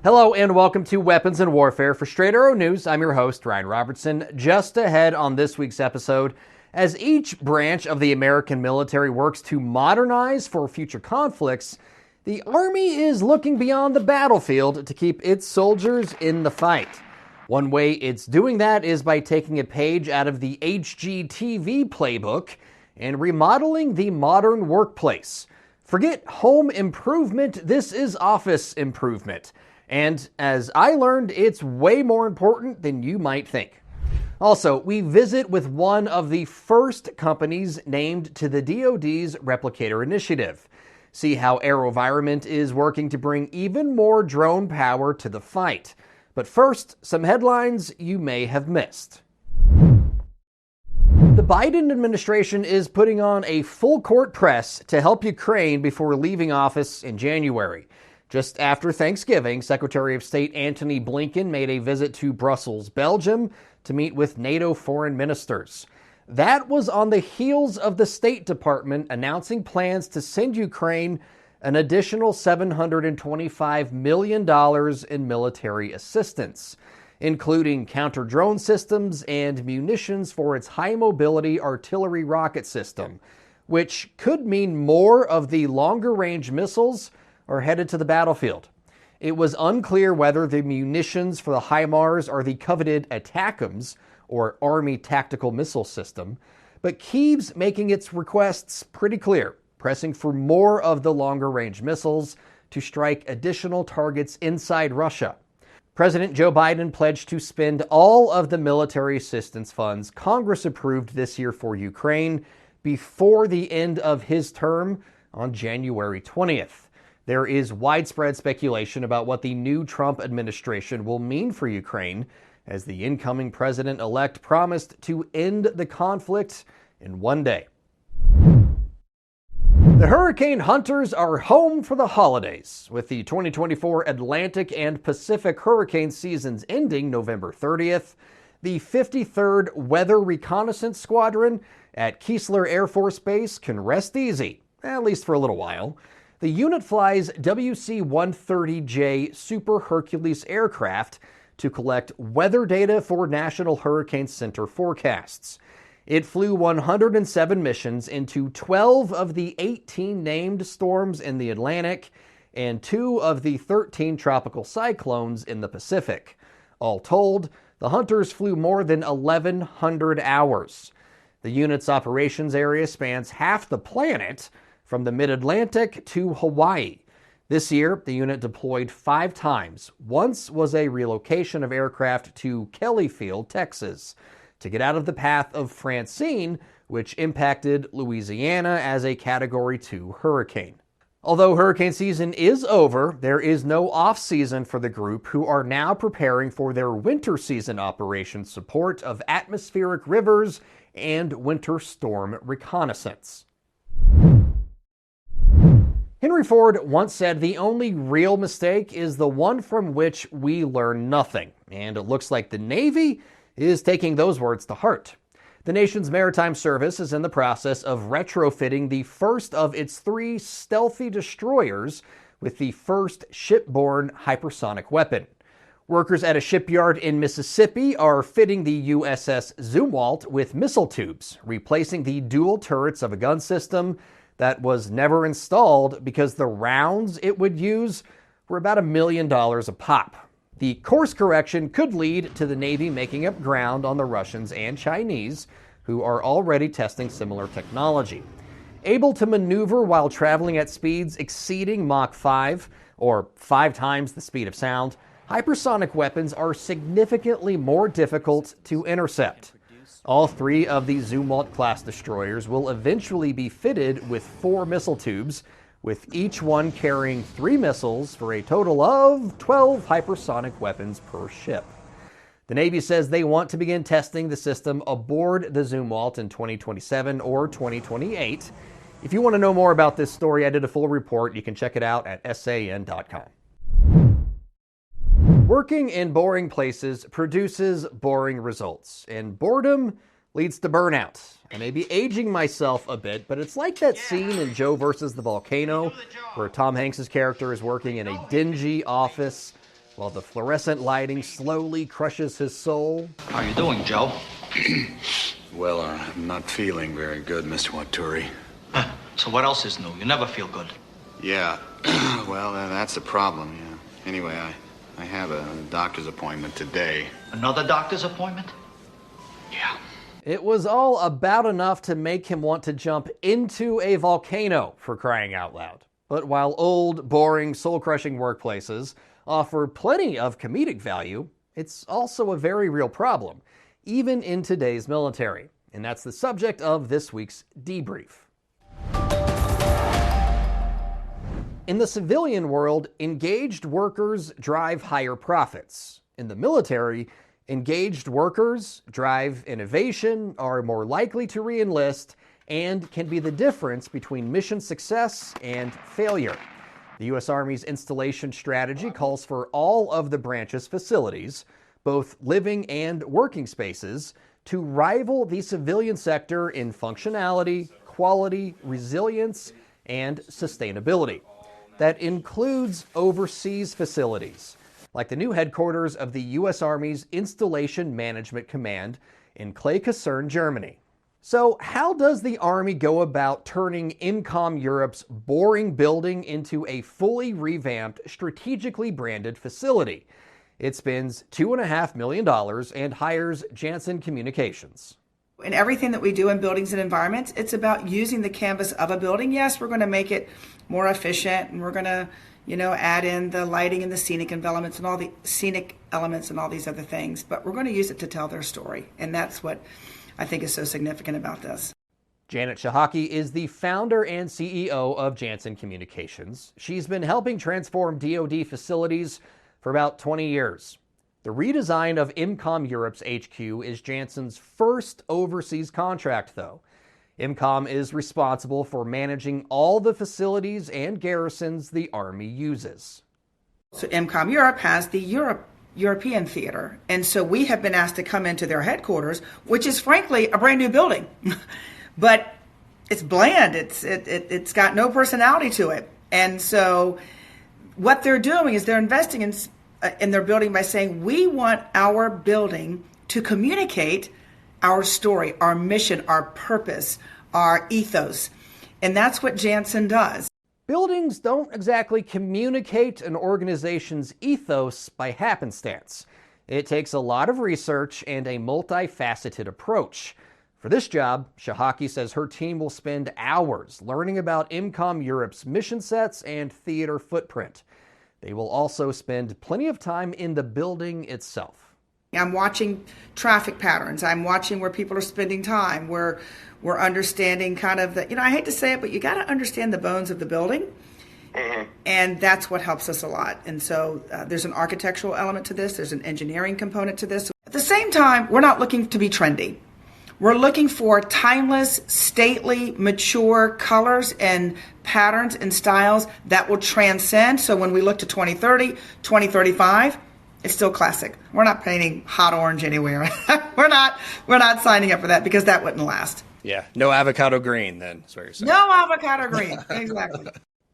Hello and welcome to Weapons and Warfare. For Straight Arrow News, I'm your host, Ryan Robertson. Just ahead on this week's episode, as each branch of the American military works to modernize for future conflicts, the Army is looking beyond the battlefield to keep its soldiers in the fight. One way it's doing that is by taking a page out of the HGTV playbook and remodeling the modern workplace. Forget home improvement, this is office improvement. And as I learned, it's way more important than you might think. Also, we visit with one of the first companies named to the DoD's Replicator Initiative. See how AeroVironment is working to bring even more drone power to the fight. But first, some headlines you may have missed. The Biden administration is putting on a full-court press to help Ukraine before leaving office in January. Just after Thanksgiving, Secretary of State Antony Blinken made a visit to Brussels, Belgium, to meet with NATO foreign ministers. That was on the heels of the State Department announcing plans to send Ukraine an additional $725 million in military assistance, including counter-drone systems and munitions for its high-mobility artillery rocket system, which could mean more of the longer-range missiles are headed to the battlefield. It was unclear whether the munitions for the HIMARS are the coveted ATACMS, or Army Tactical Missile System, but Kyiv's making its requests pretty clear, pressing for more of the longer-range missiles to strike additional targets inside Russia. President Joe Biden pledged to spend all of the military assistance funds Congress approved this year for Ukraine before the end of his term on January 20th. There is widespread speculation about what the new Trump administration will mean for Ukraine, as the incoming president-elect promised to end the conflict in one day. The hurricane hunters are home for the holidays, with the 2024 Atlantic and Pacific hurricane seasons ending November 30th. The 53rd Weather Reconnaissance Squadron at Keesler Air Force Base can rest easy, at least for a little while. The unit flies WC-130J Super Hercules aircraft to collect weather data for National Hurricane Center forecasts. It flew 107 missions into 12 of the 18 named storms in the Atlantic and 2 of the 13 tropical cyclones in the Pacific. All told, the hunters flew more than 1,100 hours. The unit's operations area spans half the planet, from the mid-Atlantic to Hawaii. This year, the unit deployed 5 times. Once was a relocation of aircraft to Kelly Field, Texas, to get out of the path of Francine, which impacted Louisiana as a Category 2 hurricane. Although hurricane season is over, there is no off-season for the group, who are now preparing for their winter season operation support of atmospheric rivers and winter storm reconnaissance. Henry Ford once said the only real mistake is the one from which we learn nothing, and it looks like the Navy is taking those words to heart. The nation's maritime service is in the process of retrofitting the first of its 3 stealthy destroyers with the first shipborne hypersonic weapon. Workers at a shipyard in Mississippi are fitting the USS Zumwalt with missile tubes, replacing the dual turrets of a gun system that was never installed because the rounds it would use were about $1 million a pop. The course correction could lead to the Navy making up ground on the Russians and Chinese, who are already testing similar technology. Able to maneuver while traveling at speeds exceeding Mach 5, or 5 times the speed of sound, hypersonic weapons are significantly more difficult to intercept. All 3 of the Zumwalt-class destroyers will eventually be fitted with 4 missile tubes, with each one carrying 3 missiles for a total of 12 hypersonic weapons per ship. The Navy says they want to begin testing the system aboard the Zumwalt in 2027 or 2028. If you want to know more about this story, I did a full report. You can check it out at san.com. Working in boring places produces boring results, and boredom leads to burnout. I may be aging myself a bit, but it's like that scene in Joe versus the Volcano where Tom Hanks' character is working in a dingy office while the fluorescent lighting slowly crushes his soul. How you doing, Joe? Well, I'm not feeling very good, Mr. Waturi. Huh. So what else is new? You never feel good. Yeah, well, that's the problem, yeah. Anyway, I have a doctor's appointment today. Another doctor's appointment? Yeah. It was all about enough to make him want to jump into a volcano, for crying out loud. But while old, boring, soul-crushing workplaces offer plenty of comedic value, it's also a very real problem, even in today's military. And that's the subject of this week's debrief. In the civilian world, engaged workers drive higher profits. In the military, engaged workers drive innovation, are more likely to re-enlist, and can be the difference between mission success and failure. The U.S. Army's installation strategy calls for all of the branch's facilities, both living and working spaces, to rival the civilian sector in functionality, quality, resilience, and sustainability. That includes overseas facilities, like the new headquarters of the U.S. Army's Installation Management Command in Clay-Kaserne, Germany. So how does the Army go about turning IMCOM Europe's boring building into a fully revamped, strategically branded facility? It spends $2.5 million and hires Janssen Communications. In everything that we do in buildings and environments, it's about using the canvas of a building. Yes, we're going to make it more efficient, and we're going to, add in the lighting and the scenic elements and all the scenic elements and all these other things. But we're going to use it to tell their story, and that's what I think is so significant about this. Janet Shahaki is the founder and CEO of Janssen Communications. She's been helping transform DoD facilities for about 20 years. The redesign of IMCOM Europe's HQ is Janssen's first overseas contract, though. IMCOM is responsible for managing all the facilities and garrisons the Army uses. So IMCOM Europe has the European theater, and so we have been asked to come into their headquarters, which is frankly a brand new building, but it's bland. It's got no personality to it, and so what they're doing is they're investing in their building by saying, we want our building to communicate our story, our mission, our purpose, our ethos. And that's what Janssen does. Buildings don't exactly communicate an organization's ethos by happenstance. It takes a lot of research and a multifaceted approach. For this job, Shahaki says her team will spend hours learning about IMCOM Europe's mission sets and theater footprint. They will also spend plenty of time in the building itself. I'm watching traffic patterns. I'm watching where people are spending time. We're understanding kind of the, I hate to say it, but you got to understand the bones of the building. Mm-hmm. And that's what helps us a lot. And so there's an architectural element to this. There's an engineering component to this. At the same time, we're not looking to be trendy. We're looking for timeless, stately, mature colors and patterns and styles that will transcend. So when we look to 2030, 2035, it's still classic. We're not painting hot orange anywhere. We're not signing up for that because that wouldn't last. Yeah, no avocado green then, is what you're saying. No avocado green, exactly.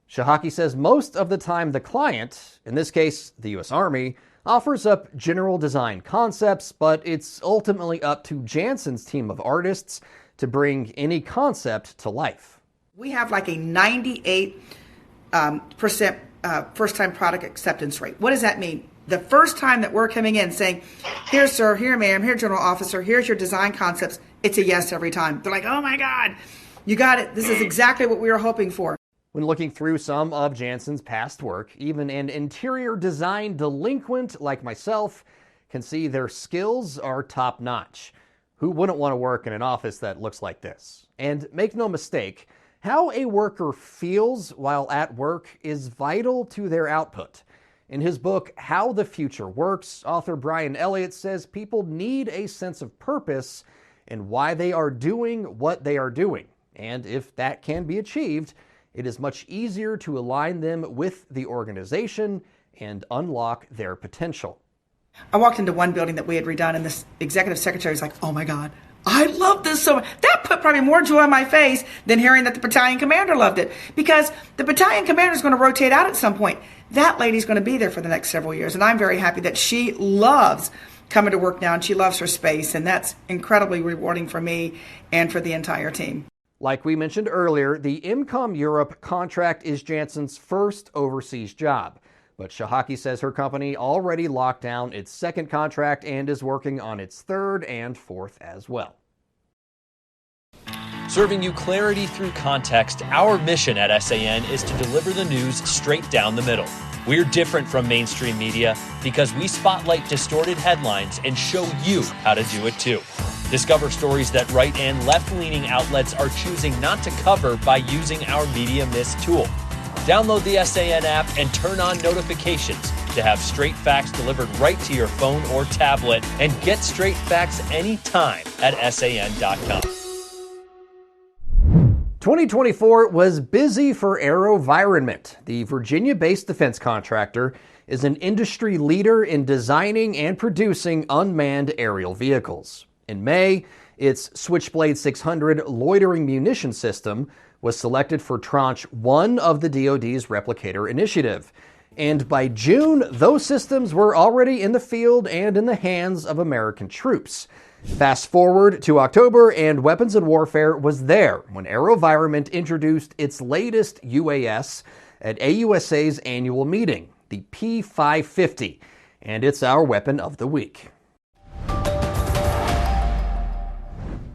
Shahaki says most of the time the client, in this case the U.S. Army, offers up general design concepts, but it's ultimately up to Janssen's team of artists to bring any concept to life. We have like a 98% first-time product acceptance rate. What does that mean? The first time that we're coming in saying, here, sir, here, ma'am, here, general officer, here's your design concepts, it's a yes every time. They're like, oh my God, you got it. This is exactly what we were hoping for. When looking through some of Janssen's past work, even an interior design delinquent like myself can see their skills are top-notch. Who wouldn't want to work in an office that looks like this? And make no mistake, how a worker feels while at work is vital to their output. In his book, How the Future Works, author Brian Elliott says people need a sense of purpose in why they are doing what they are doing. And if that can be achieved, it is much easier to align them with the organization and unlock their potential. I walked into one building that we had redone, and this executive secretary was like, oh my God, I love this so much. That put probably more joy on my face than hearing that the battalion commander loved it, because the battalion commander is going to rotate out at some point. That lady's going to be there for the next several years, and I'm very happy that she loves coming to work now, and she loves her space, and that's incredibly rewarding for me and for the entire team. Like we mentioned earlier, the IMCOM Europe contract is Jansen's first overseas job. But Shahaki says her company already locked down its second contract and is working on its third and fourth as well. Serving you clarity through context, our mission at SAN is to deliver the news straight down the middle. We're different from mainstream media because we spotlight distorted headlines and show you how to do it too. Discover stories that right and left-leaning outlets are choosing not to cover by using our Media Mist tool. Download the SAN app and turn on notifications to have straight facts delivered right to your phone or tablet, and get straight facts anytime at SAN.com. 2024 was busy for AeroVironment. The Virginia-based defense contractor is an industry leader in designing and producing unmanned aerial vehicles. In May, its Switchblade 600 loitering munition system was selected for Tranche 1 of the DoD's Replicator initiative. And by June, those systems were already in the field and in the hands of American troops. Fast forward to October, and Weapons and Warfare was there when AeroVironment introduced its latest UAS at AUSA's annual meeting, the P550, and it's our weapon of the week.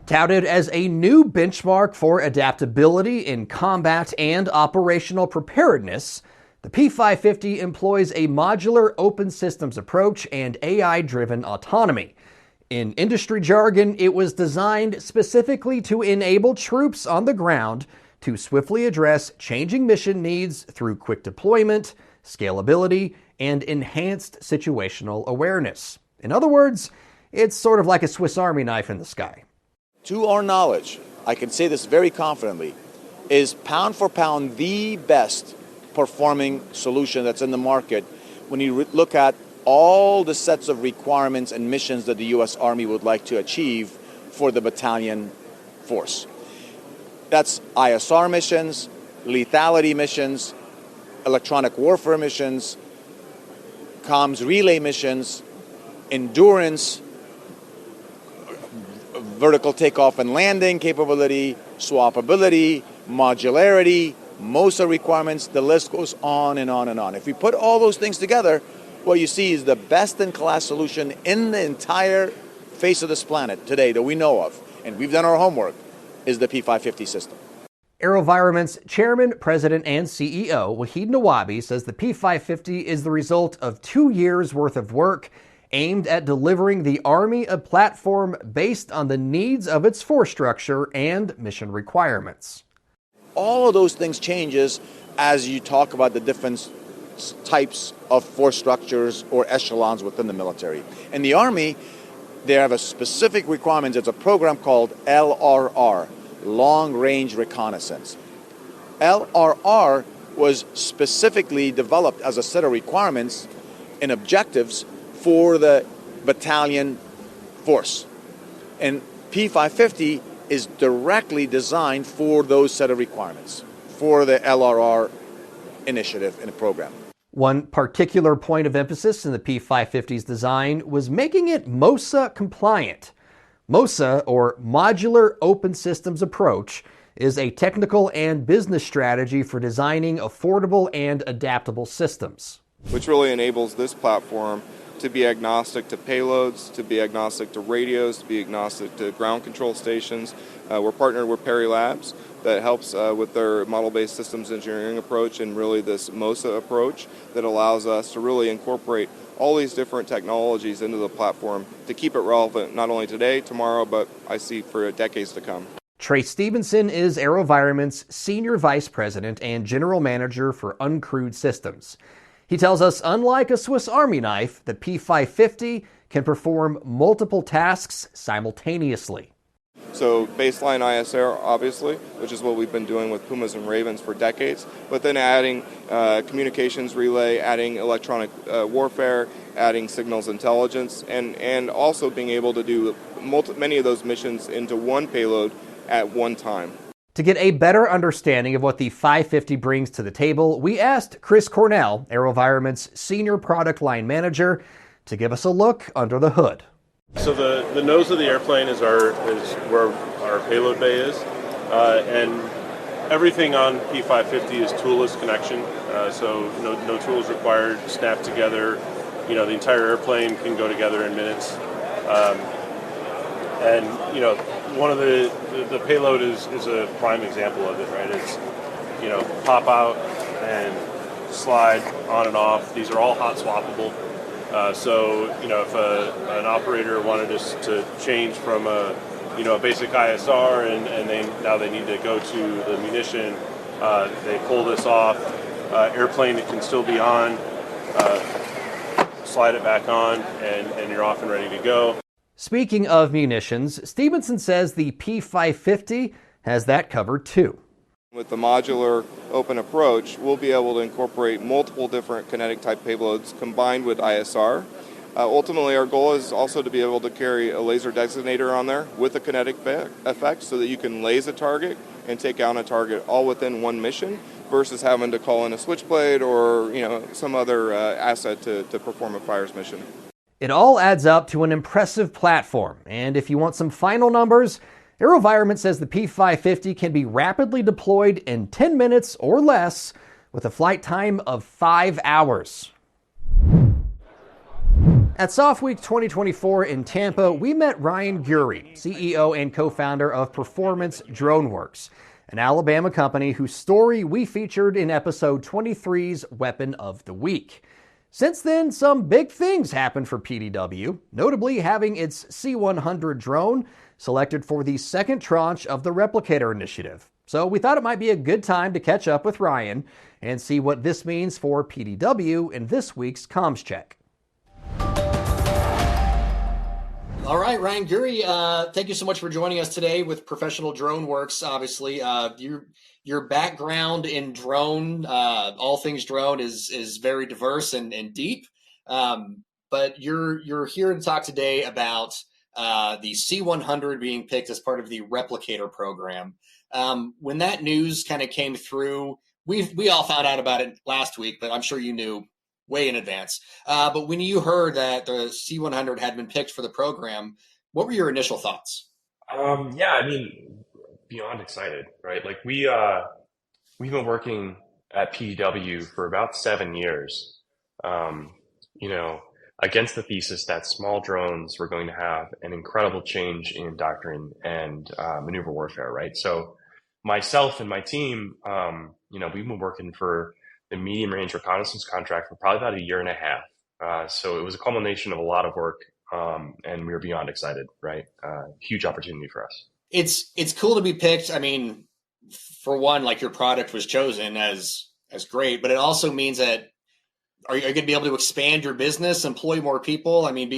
Touted as a new benchmark for adaptability in combat and operational preparedness, the P550 employs a modular open systems approach and AI-driven autonomy. In industry jargon, it was designed specifically to enable troops on the ground to swiftly address changing mission needs through quick deployment, scalability, and enhanced situational awareness. In other words, it's sort of like a Swiss Army knife in the sky. To our knowledge, I can say this very confidently, is pound for pound the best performing solution that's in the market when you look at all the sets of requirements and missions that the U.S. Army would like to achieve for the battalion force. That's ISR missions, lethality missions, electronic warfare missions, comms relay missions, endurance, vertical takeoff and landing capability, swappability, modularity, MOSA requirements, the list goes on and on and on. If we put all those things together, what you see is the best-in-class solution in the entire face of this planet today that we know of, and we've done our homework, is the P550 system. AeroVironment's chairman, president, and CEO, Wahid Nawabi, says the P550 is the result of 2 years' worth of work aimed at delivering the Army a platform based on the needs of its force structure and mission requirements. All of those things changes as you talk about the different types of force structures or echelons within the military. In the Army, they have a specific requirement. It's a program called LRR, Long Range Reconnaissance. LRR was specifically developed as a set of requirements and objectives for the battalion force. And P550 is directly designed for those set of requirements for the LRR initiative in the program. One particular point of emphasis in the P550's design was making it MOSA compliant. MOSA, or Modular Open Systems Approach, is a technical and business strategy for designing affordable and adaptable systems, which really enables this platform to be agnostic to payloads, to be agnostic to radios, to be agnostic to ground control stations. We're partnered with Perry Labs that helps with their model-based systems engineering approach and really this MOSA approach that allows us to really incorporate all these different technologies into the platform to keep it relevant not only today, tomorrow, but I see for decades to come. Trey Stevenson is AeroVironment's Senior Vice President and General Manager for Uncrewed Systems. He tells us, unlike a Swiss Army knife, the P550 can perform multiple tasks simultaneously. So baseline ISR, obviously, which is what we've been doing with Pumas and Ravens for decades, but then adding communications relay, adding electronic warfare, adding signals intelligence, and also being able to do many of those missions into one payload at one time. To get a better understanding of what the 550 brings to the table, we asked Chris Cornell, AeroVironment's Senior Product Line Manager, to give us a look under the hood. So the nose of the airplane is where our payload bay is, and everything on P550 is toolless connection. So no tools required, snap together. The entire airplane can go together in minutes. And one of the payload is a prime example of it, right? It's pop out and slide on and off. These are all hot swappable. So if an operator wanted us to change from a basic ISR and they need to go to the munition, they pull this off. Airplane, it can still be on. Slide it back on, and you're off and ready to go. Speaking of munitions, Stevenson says the P550 has that covered too. With the modular open approach, we'll be able to incorporate multiple different kinetic type payloads combined with ISR. Ultimately, our goal is also to be able to carry a laser designator on there with a kinetic effect so that you can laze a target and take down a target all within one mission versus having to call in a switchblade or some other asset to perform a fires mission. It all adds up to an impressive platform, and if you want some final numbers, AeroVironment says the P550 can be rapidly deployed in 10 minutes or less with a flight time of 5 hours. At Soft Week 2024 in Tampa, we met Ryan Gurry, CEO and co-founder of Performance DroneWorks, an Alabama company whose story we featured in episode 23's Weapon of the Week. Since then, some big things happened for PDW, notably having its C-100 drone selected for the second tranche of the Replicator initiative. So we thought it might be a good time to catch up with Ryan and see what this means for PDW in this week's Comms Check. All right, Ryan Gurry, thank you so much for joining us today with Professional Drone Works. Obviously, your background in drone, all things drone, is very diverse and deep. But you're here to talk today about the C-100 being picked as part of the Replicator program. When that news kind of came through, we all found out about it last week, but I'm sure you knew way in advance. But when you heard that the C-100 had been picked for the program, what were your initial thoughts? Beyond excited, right? Like we've been working at PDW for about 7 years, against the thesis that small drones were going to have an incredible change in doctrine and maneuver warfare, right? So myself and my team, we've been working for the medium range reconnaissance contract for probably about a year and a half. So it was a culmination of a lot of work, and we were beyond excited, right? Huge opportunity for us. It's cool to be picked. I mean, for one, like your product was chosen as great, but it also means that are you going to be able to expand your business, employ more people? I mean,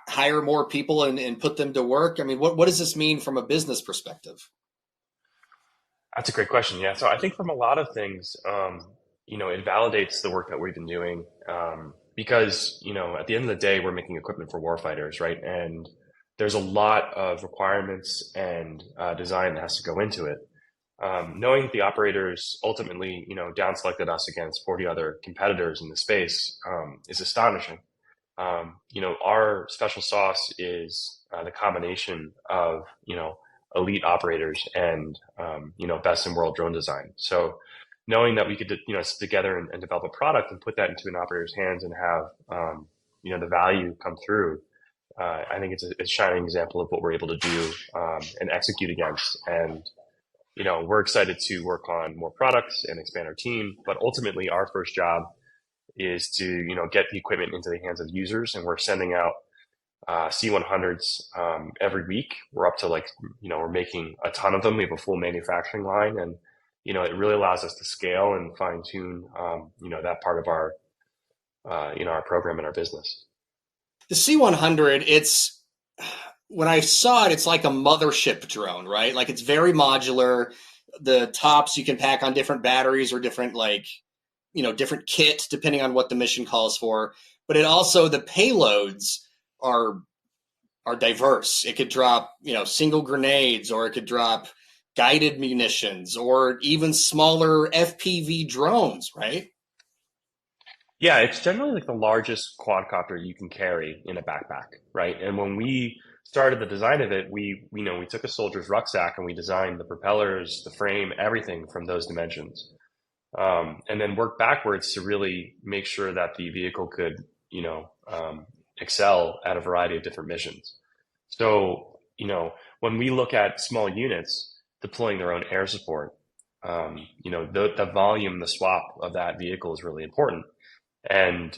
hire more people and put them to work. I mean, what does this mean from a business perspective? That's a great question. Yeah. So I think from a lot of things, it validates the work that we've been doing, because, at the end of the day, we're making equipment for warfighters, right? And there's a lot of requirements and design that has to go into it. Knowing that the operators ultimately, down selected us against 40 other competitors in the space is astonishing. Our special sauce is the combination of, elite operators and, best in world drone design. So knowing that we could, sit together and develop a product and put that into an operator's hands and have, the value come through, I think it's a shining example of what we're able to do and execute against. And, we're excited to work on more products and expand our team. But ultimately, our first job is to, get the equipment into the hands of users. And we're sending out C-100s every week. We're up to we're making a ton of them. We have a full manufacturing line, and it really allows us to scale and fine tune that part of our our program and our business. The C-100, when I saw it, it's like a mothership drone, right? Like it's very modular. The tops you can pack on different batteries or different different kit depending on what the mission calls for. But it also, the payloads are diverse. It could drop, single grenades, or it could drop guided munitions, or even smaller FPV drones, right? Yeah, it's generally like the largest quadcopter you can carry in a backpack, right? And when we started the design of it, we took a soldier's rucksack and we designed the propellers, the frame, everything from those dimensions. And then work backwards to really make sure that the vehicle could, excel at a variety of different missions. So, when we look at small units deploying their own air support, the volume, the swap of that vehicle is really important. And,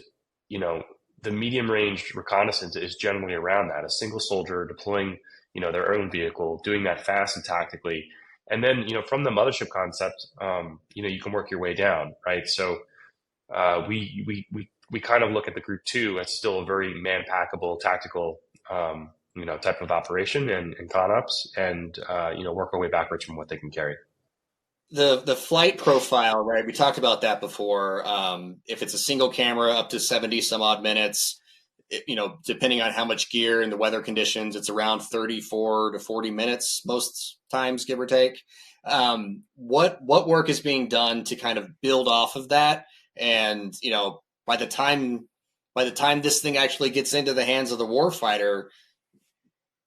the medium range reconnaissance is generally around that, a single soldier deploying, their own vehicle, doing that fast and tactically. And then, from the mothership concept, you can work your way down, right? So we kind of look at the Group 2 as still a very man-packable, tactical, type of operation and con-ops, and work our way backwards from what they can carry. The flight profile, right? We talked about that before. If it's a single camera, up to 70 some odd minutes, depending on how much gear and the weather conditions, it's around 34 to 40 minutes most times, give or take. What work is being done to kind of build off of that? And, by the time this thing actually gets into the hands of the warfighter,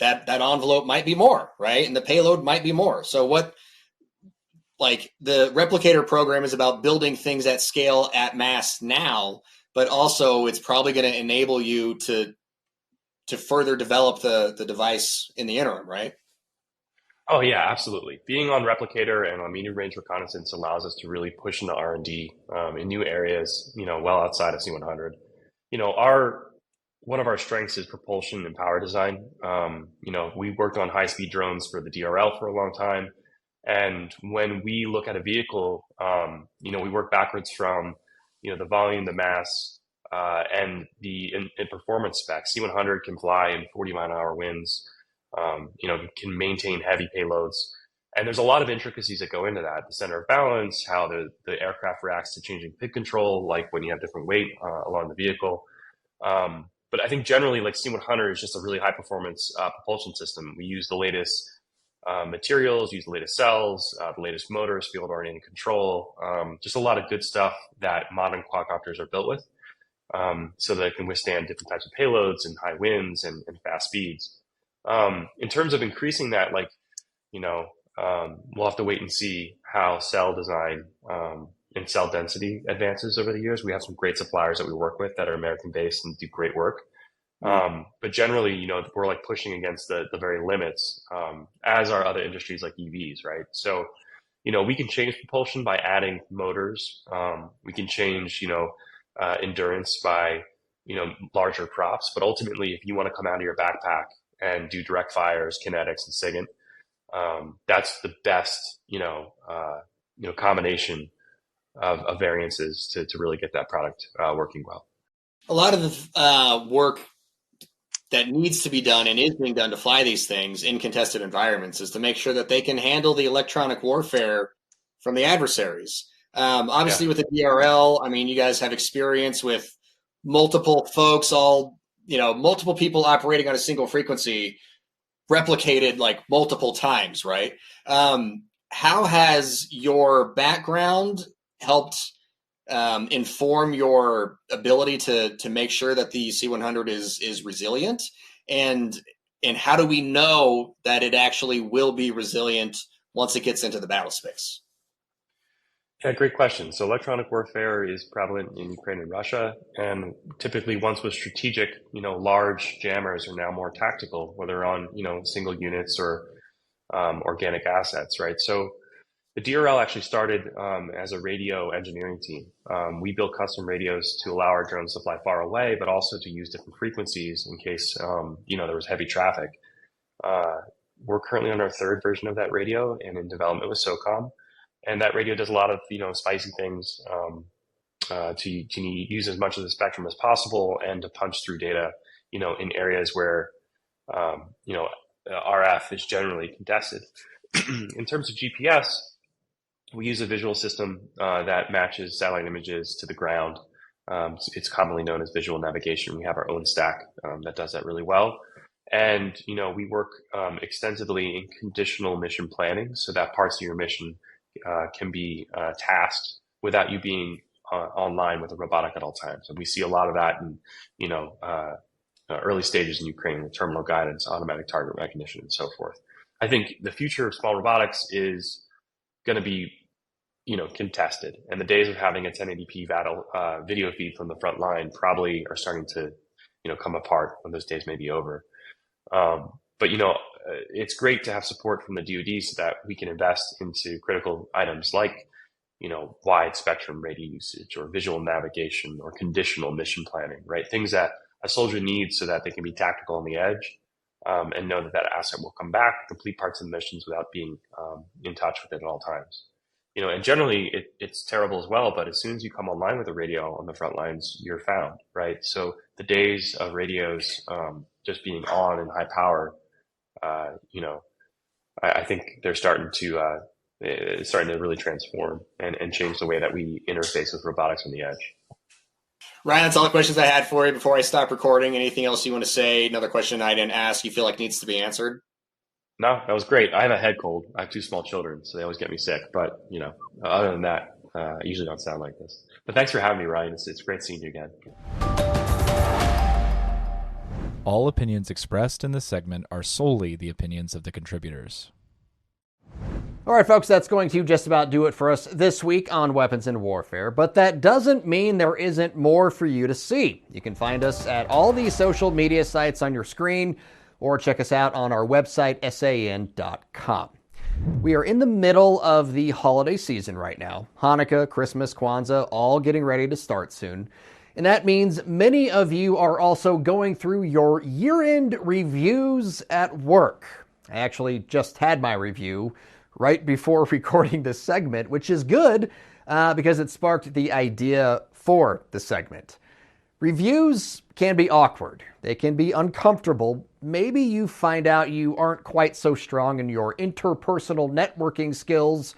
that envelope might be more, right? And the payload might be more. So the replicator program is about building things at scale, at mass now, but also it's probably going to enable you to further develop the device in the interim, right? Oh yeah, absolutely. Being on replicator and on medium range reconnaissance allows us to really push into R&D in new areas, well outside of C100. One of our strengths is propulsion and power design. We worked on high-speed drones for the DRL for a long time. And when we look at a vehicle, we work backwards from, the volume, the mass, and the in performance specs. C100 can fly in 40-mile-an-hour winds, can maintain heavy payloads. And there's a lot of intricacies that go into that. The center of balance, how the aircraft reacts to changing pig control, like when you have different weight along the vehicle. But I think generally, like C100 is just a really high performance propulsion system. We use the latest materials, use the latest cells, the latest motors, field oriented control, just a lot of good stuff that modern quadcopters are built with, so that it can withstand different types of payloads and high winds and fast speeds. In terms of increasing that, we'll have to wait and see how cell design and cell density advances over the years. We have some great suppliers that we work with that are American based and do great work. But generally, we're like pushing against the very limits, as are other industries like EVs, right? So, we can change propulsion by adding motors. We can change, endurance by, larger props. But ultimately, if you want to come out of your backpack and do direct fires, kinetics, and SIGINT, that's the best, combination of variances to really get that product working well. A lot of the work that needs to be done and is being done to fly these things in contested environments is to make sure that they can handle the electronic warfare from the adversaries. Obviously, with the DRL, I mean, you guys have experience with multiple folks, multiple people operating on a single frequency, replicated like multiple times, right? How has your background helped inform your ability to make sure that the C100 is resilient, and how do we know that it actually will be resilient once it gets into the battle space? Yeah, great question. So electronic warfare is prevalent in Ukraine and Russia, and typically once was strategic, large jammers are now more tactical, whether on, single units or organic assets, right? So the DRL actually started as a radio engineering team. We built custom radios to allow our drones to fly far away, but also to use different frequencies in case, there was heavy traffic. We're currently on our third version of that radio and in development with SOCOM. And that radio does a lot of, spicy things to use as much of the spectrum as possible and to punch through data, in areas where RF is generally contested. In terms of GPS, we use a visual system that matches satellite images to the ground. It's commonly known as visual navigation. We have our own stack that does that really well. And, we work extensively in conditional mission planning so that parts of your mission can be tasked without you being online with a robotic at all times. And we see a lot of that in, early stages in Ukraine with terminal guidance, automatic target recognition, and so forth. I think the future of small robotics is going to be, contested. And the days of having a 1080p video feed from the front line probably are starting to, come apart when those days may be over. But it's great to have support from the DoD so that we can invest into critical items like, wide spectrum radio usage or visual navigation or conditional mission planning, right? Things that a soldier needs so that they can be tactical on the edge and know that that asset will come back, complete parts of the missions without being in touch with it at all times. And generally it's terrible as well, but as soon as you come online with a radio on the front lines, you're found, right? So the days of radios just being on and high power, I think they're starting to really transform and change the way that we interface with robotics on the edge. Ryan, that's all the questions I had for you before I stop recording. Anything else you want to say? Another question I didn't ask you feel like needs to be answered? No, that was great. I have a head cold. I have 2 small children, so they always get me sick. But, other than that, I usually don't sound like this. But thanks for having me, Ryan. It's great seeing you again. All opinions expressed in this segment are solely the opinions of the contributors. All right, folks, that's going to just about do it for us this week on Weapons and Warfare, but that doesn't mean there isn't more for you to see. You can find us at all the social media sites on your screen or check us out on our website, san.com. We are in the middle of the holiday season right now. Hanukkah, Christmas, Kwanzaa, all getting ready to start soon. And that means many of you are also going through your year-end reviews at work. I actually just had my review right before recording this segment, which is good because it sparked the idea for the segment. Reviews can be awkward. They can be uncomfortable. Maybe you find out you aren't quite so strong in your interpersonal networking skills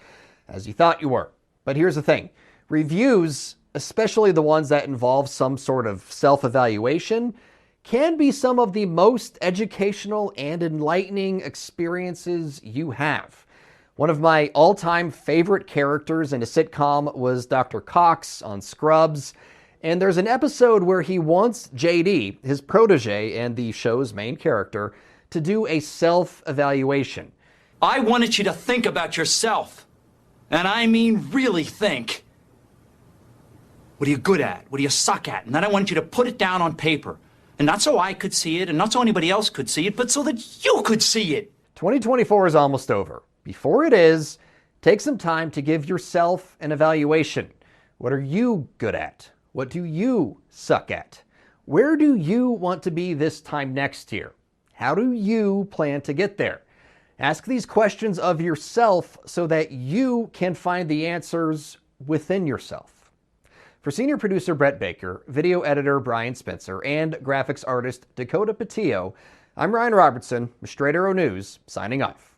as you thought you were. But here's the thing. Reviews, especially the ones that involve some sort of self-evaluation, can be some of the most educational and enlightening experiences you have. One of my all-time favorite characters in a sitcom was Dr. Cox on Scrubs, and there's an episode where he wants JD, his protege and the show's main character, to do a self-evaluation. I wanted you to think about yourself, and I mean really think. What are you good at? What do you suck at? And then I wanted you to put it down on paper. And not so I could see it, and not so anybody else could see it, but so that you could see it. 2024 is almost over. Before it is, take some time to give yourself an evaluation. What are you good at? What do you suck at? Where do you want to be this time next year? How do you plan to get there? Ask these questions of yourself so that you can find the answers within yourself. For senior producer Brett Baker, video editor Brian Spencer, and graphics artist Dakota Patillo, I'm Ryan Robertson, Straight Arrow News, signing off.